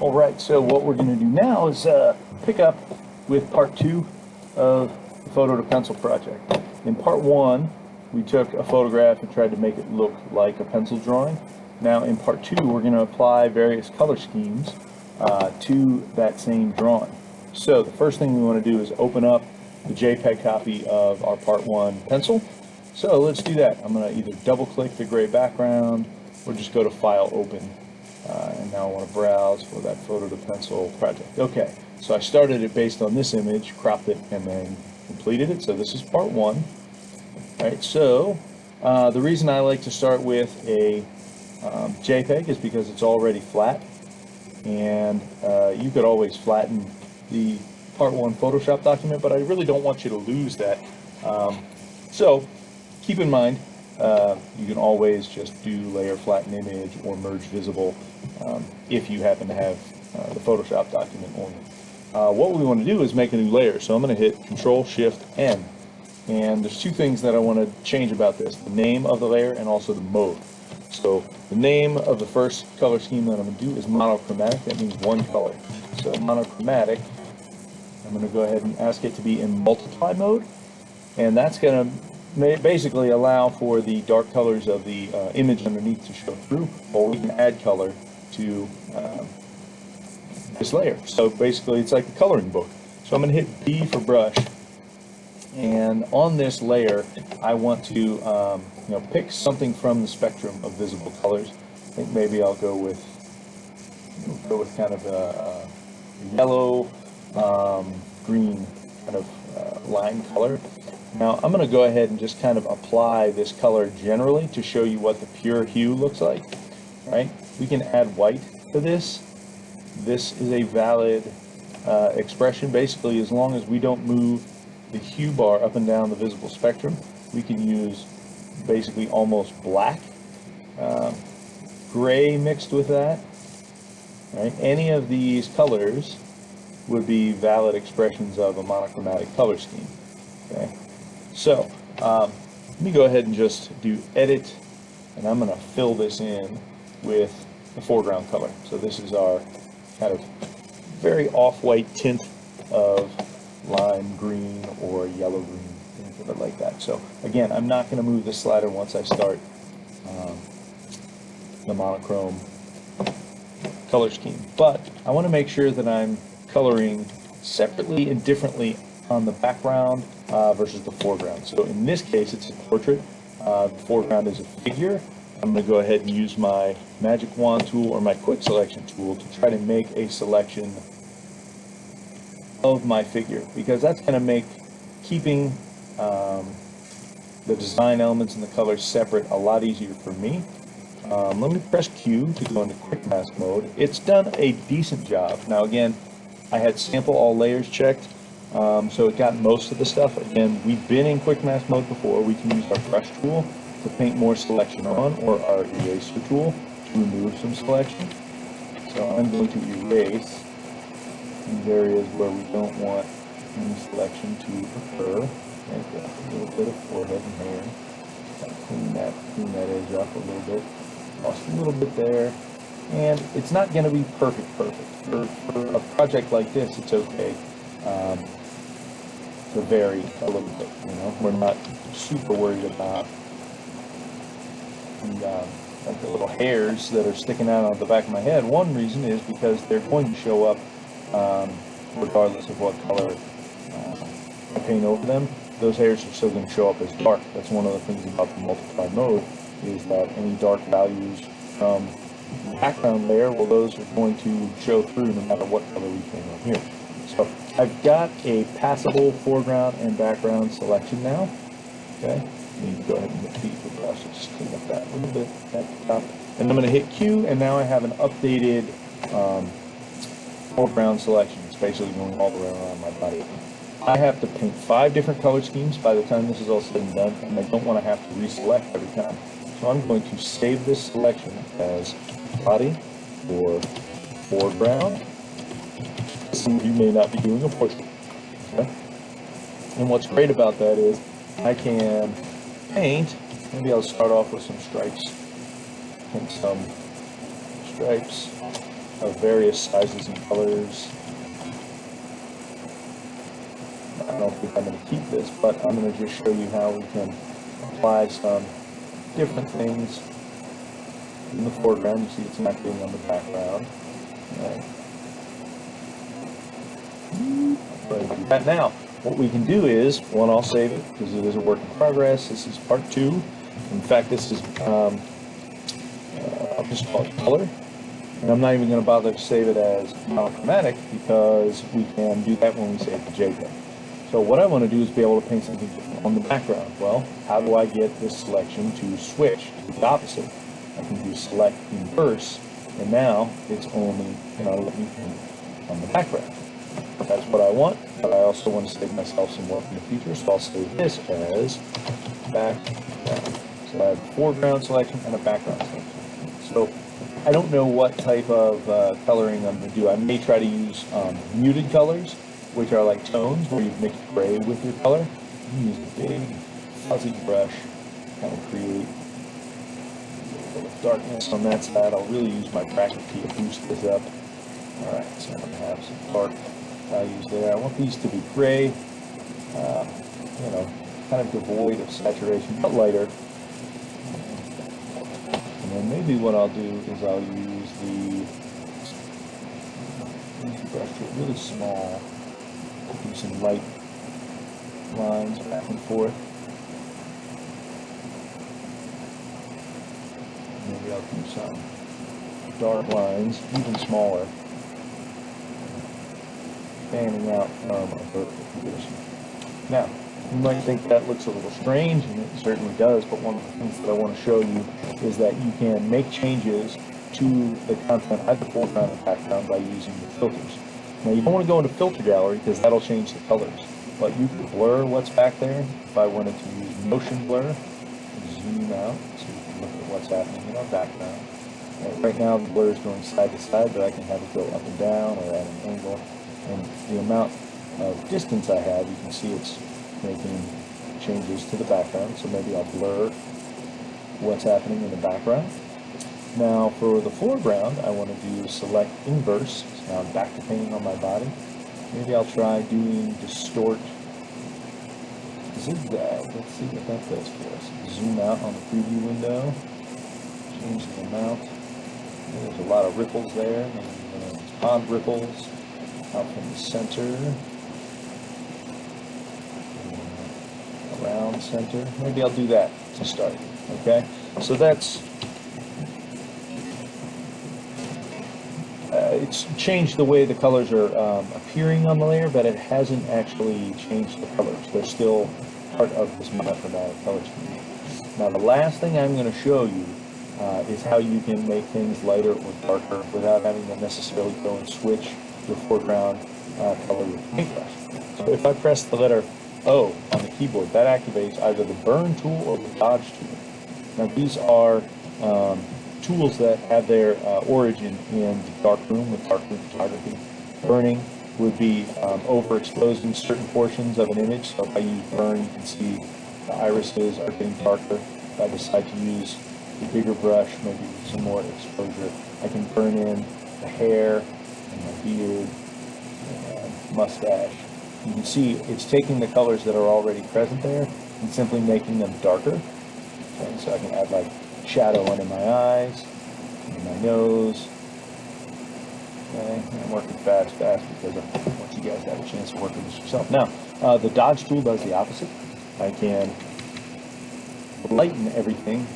Alright, so what we're going to do now is pick up with part 2 of the photo to pencil project. In part 1, we took a photograph and tried to make it look like a pencil drawing. Now in part 2, we're going to apply various color schemes to that same drawing. So the first thing we want to do is open up the JPEG copy of our part 1 pencil. So let's do that. I'm going to either double click the gray background or just go to File, Open. And now I want to browse for that photo to pencil project. Okay, so I started it based on this image, cropped it, and then completed it. So this is part 1. All right, so the reason I like to start with a JPEG is because it's already flat, and you could always flatten the part 1 Photoshop document, but I really don't want you to lose that. So keep in mind, you can always just do layer flatten image or merge visible if you happen to have the Photoshop document only. What we want to do is make a new layer, so I'm going to hit Control-Shift-N, and there's two things that I want to change about this: the name of the layer and also the mode. So the name of the first color scheme that I'm going to do is monochromatic. That means one color. So monochromatic, I'm going to go ahead and ask it to be in multiply mode, and that's going to basically allow for the dark colors of the image underneath to show through, or we can add color to this layer. So basically it's like a coloring book. So I'm going to hit B for brush, and on this layer I want to pick something from the spectrum of visible colors. I think maybe I'll go with kind of a yellow green kind of line color. Now I'm going to go ahead and just kind of apply this color generally to show you what the pure hue looks like. Right? We can add white to this. This is a valid expression. Basically, as long as we don't move the hue bar up and down the visible spectrum, we can use basically almost black, gray mixed with that. Right? Any of these colors would be valid expressions of a monochromatic color scheme. Okay? So let me go ahead and just do edit, and I'm going to fill this in with the foreground color. So this is our kind of very off-white tint of lime green or yellow green, think of it like that. So again, I'm not going to move this slider once I start the monochrome color scheme, but I want to make sure that I'm coloring separately and differently on the background versus the foreground. So in this case, it's a portrait. The foreground is a figure. I'm going to go ahead and use my magic wand tool or my quick selection tool to try to make a selection of my figure, because that's going to make keeping the design elements and the colors separate a lot easier for me. Let me press Q to go into quick mask mode. It's done a decent job. Now again, I had sample all layers checked, so it got most of the stuff. Again, we've been in quick mask mode before. We can use our brush tool to paint more selection on, or our eraser tool to remove some selection. So I'm going to erase these areas where we don't want any selection to occur. Like a little bit of forehead and hair. Clean that edge up a little bit. Lost a little bit there. And it's not going to be perfect. For a project like this, it's okay to vary a little bit. We're not super worried about like the little hairs that are sticking out on the back of my head. One reason is because they're going to show up regardless of what color I paint over them. Those hairs are still going to show up as dark. That's one of the things about the multiply mode, is that any dark values from the background layer, well, those are going to show through no matter what color we paint on here. So I've got a passable foreground and background selection now. Okay. Need to go ahead and hit B for brush, just clean up that a little bit at the top. And I'm going to hit Q, and now I have an updated foreground selection. It's basically going all the way around my body. I have to paint 5 different color schemes by the time this is all said and done, and I don't want to have to reselect every time. So I'm going to save this selection as body or foreground. Some of you may not be doing a portrait. Okay? And what's great about that is I can paint, maybe I'll start off with some stripes. Paint some stripes of various sizes and colors. I don't think I'm going to keep this, but I'm going to just show you how we can apply some different things in the foreground. You see it's not getting on the background. Right. I'll go ahead and do that now. What we can do is, one, I'll save it because it is a work in progress. This is part 2. In fact, this is, I'll just call it color. And I'm not even going to bother to save it as monochromatic because we can do that when we save the JPEG. So what I want to do is be able to paint something different on the background. Well, how do I get this selection to switch to the opposite? I can do select inverse, and now it's only going to let me paint on the background. That's what I want, but I also want to save myself some work in the future, so I'll save this as background. So I have a foreground selection and a background selection. So I don't know what type of coloring I'm going to do. I may try to use muted colors, which are like tones, where you mix gray with your color. You can use a big fuzzy brush, kind of create a little darkness on that side. I'll really use my bracket key to boost this up. Alright, so I'm going to have some dark values there. I want these to be gray, you know, kind of devoid of saturation, but lighter. And then maybe what I'll do is I'll use the brush to really small, do some light lines back and forth. Maybe I'll do some dark lines, even smaller, fanning out from a vertical position. Now, you might think that looks a little strange, and it certainly does, but one of the things that I want to show you is that you can make changes to the content at the foreground and background by using the filters. Now, you don't want to go into filter gallery because that'll change the colors, but you can blur what's back there. If I wanted to use motion blur, zoom out so you can look at what's happening in our background. Right now the blur is going side to side, but I can have it go up and down or at an angle. And the amount of distance I have, you can see it's making changes to the background. So maybe I'll blur what's happening in the background. Now for the foreground, I want to do select inverse. So now I'm back to painting on my body. Maybe I'll try doing distort zigzag. Let's see what that does for us. Zoom out on the preview window. Change the amount. There's a lot of ripples there. Maybe pond ripples out from the center. Around center. Maybe I'll do that to start. Okay? So that's it's changed the way the colors are appearing on the layer, but it hasn't actually changed the colors. They're still part of this monochromatic color scheme. Now the last thing I'm going to show you is how you can make things lighter or darker without having to necessarily go and switch your foreground color with the paintbrush. So if I press the letter O on the keyboard, that activates either the burn tool or the dodge tool. Now these are tools that have their origin in the darkroom with darkroom photography. Burning would be overexposing certain portions of an image. So if I use burn, you can see the irises are getting darker. If I decide to use the bigger brush, maybe with some more exposure, I can burn in the hair and my beard and mustache. You can see it's taking the colors that are already present there and simply making them darker. Okay, so I can add like shadow under my eyes, under my nose. Okay, I'm working fast because I want you guys to have a chance to work with this yourself. Now, the dodge tool does the opposite. I can lighten everything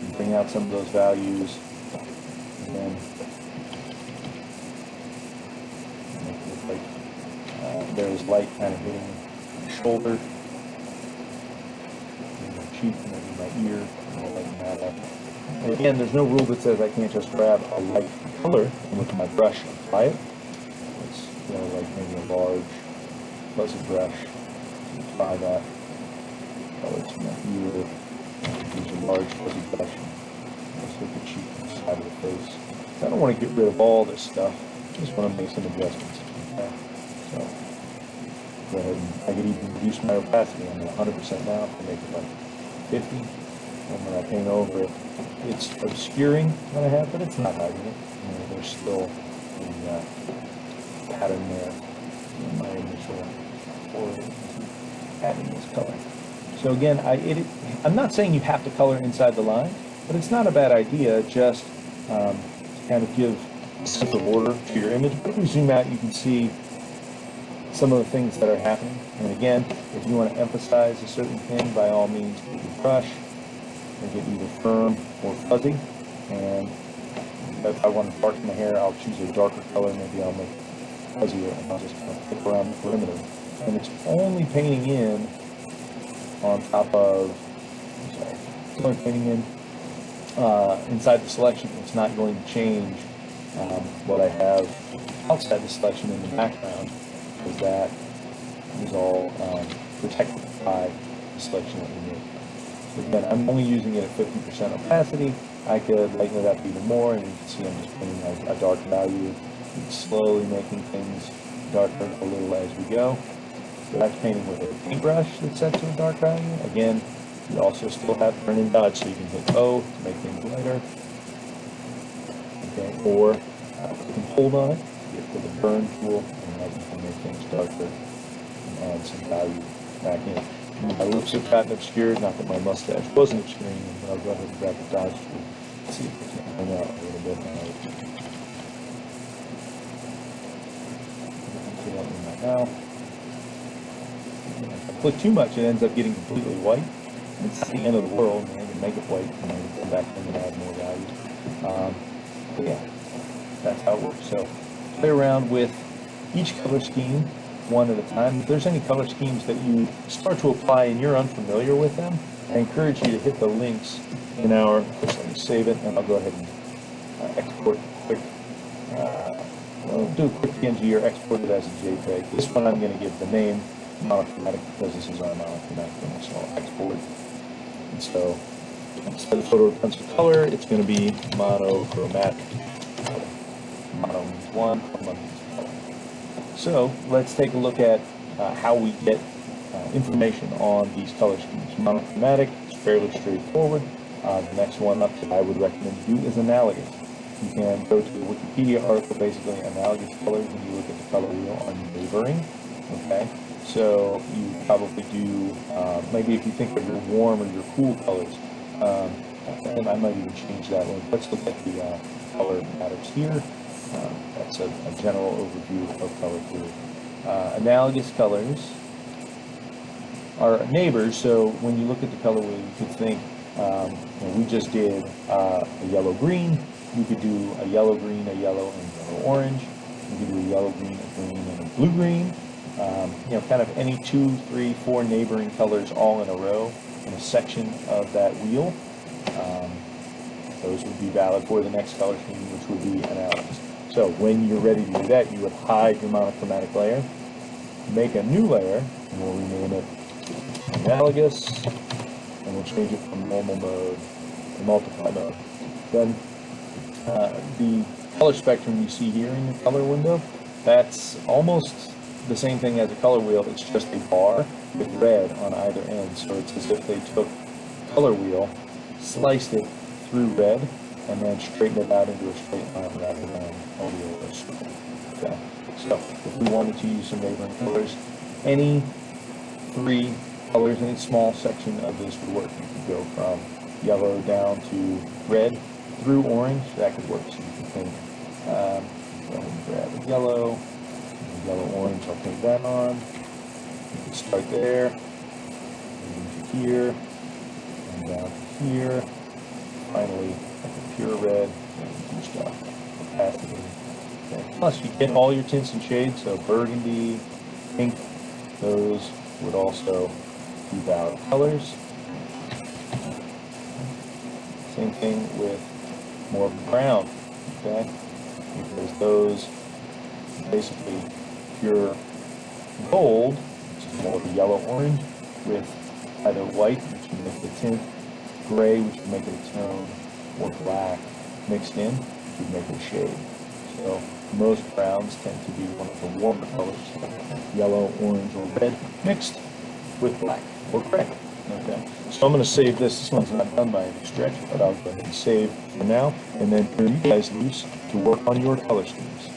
and bring out some of those values, and then make it look like there's light kind of hitting my shoulder, maybe my cheek, maybe my ear. I'll lighten that up. And again, there's no rule that says I can't just grab a light color and with my brush apply it. It's like maybe a large fuzzy brush. Apply that color to my ear. Use a large fuzzy brush and just hit the cheek and side of the face. I don't want to get rid of all this stuff. Just want to make some adjustments. Okay? So go ahead and I could even reduce my opacity. I'm at 100% now. I can make it like 50. And when I paint over it, it's obscuring what I have, but it's not hiding it. There's still the pattern there in my initial or adding this color. So again, I'm not saying you have to color inside the line, but it's not a bad idea just to kind of give a sense of order to your image. But if we zoom out, you can see some of the things that are happening. And again, if you want to emphasize a certain thing, by all means, take your brush, make it either firm or fuzzy. And if I want to darken my hair, I'll choose a darker color. Maybe I'll make it fuzzier, and I'll just kind of pick around the perimeter. And it's only painting in on top of, it's only painting in inside the selection. It's not going to change what I have outside the selection in the background, because that is all protected by the selection that we made. So again, I'm only using it at 50% opacity. I could lighten it up even more, and you can see I'm just putting a dark value, and slowly making things darker a little as we go. So that's painting with a paintbrush that's set to a dark value. Again, you also still have burn and dodge, so you can hit O to make things lighter. Okay, or you can hold on it, get to the burn tool, and now you can make things darker and add some value back in. My lips have gotten obscured, not that my mustache wasn't obscuring them, but I'll go ahead and grab the dodge tool. See if we can hang out a little bit. Now, if I click too much, it ends up getting completely white. It's the end of the world, and I can make it white, and then come back in and add more value. But yeah, that's how it works. So play around with each color scheme one at a time. If there's any color schemes that you start to apply and you're unfamiliar with them, I encourage you to hit the links in our, first let me save it, and I'll go ahead and export quick. I'll do a quick PNG or export it as a JPEG. This one I'm going to give the name monochromatic because this is our monochromatic image, so I'll export. And so instead of photo pencil color, it's going to be monochromatic. Mono means one, chroma means color. So let's take a look at how we get information on these color schemes. Monochromatic is fairly straightforward. The next one up that I would recommend you do is analogous. You can go to the Wikipedia article, basically analogous colors, and you look at the color wheel on neighboring. Okay, so you probably do, maybe if you think of your warm or your cool colors, and I might even change that one. Let's look at the color matters here. That's a general overview of color theory. Analogous colors are neighbors, so when you look at the color wheel, you could think, we just did a yellow-green. You could do a yellow-green, a yellow, and yellow-orange. You could do a yellow-green, a green, and a blue-green. Kind of any 2, 3, 4 neighboring colors all in a row in a section of that wheel. Those would be valid for the next color scheme, which would be analogous. So when you're ready to do that, you would hide your monochromatic layer, make a new layer, and we'll rename it analogous, and we'll change it from normal mode to multiply mode. Then the color spectrum you see here in the color window, that's almost the same thing as a color wheel. It's just a bar with red on either end. So it's as if they took color wheel, sliced it through red, and then straightened it out into a straight line rather than a wheel or a circle. Okay. So if we wanted to use some neighboring colors, any 3 colors, any small section of this would work. You could go from yellow down to red through orange. That could work. So you can think, go ahead and grab a yellow, orange, I'll paint that on. You can start there, and to here, and down to here. Finally, a pure red, and do stuff. Opacity. Okay. Plus, you get all your tints and shades, so burgundy, pink, those would also be valid colors. Same thing with more brown, okay? Because those basically pure gold, which is more of a yellow-orange, with either white, which would make the tint, gray, which would make it a tone, or black mixed in, which would make it a shade. So most browns tend to be one of the warmer colors, yellow, orange, or red, mixed with black or gray. Okay, so I'm going to save this. This one's not done by any stretch, but I'll go ahead and save for now, and then turn you guys loose to work on your color schemes.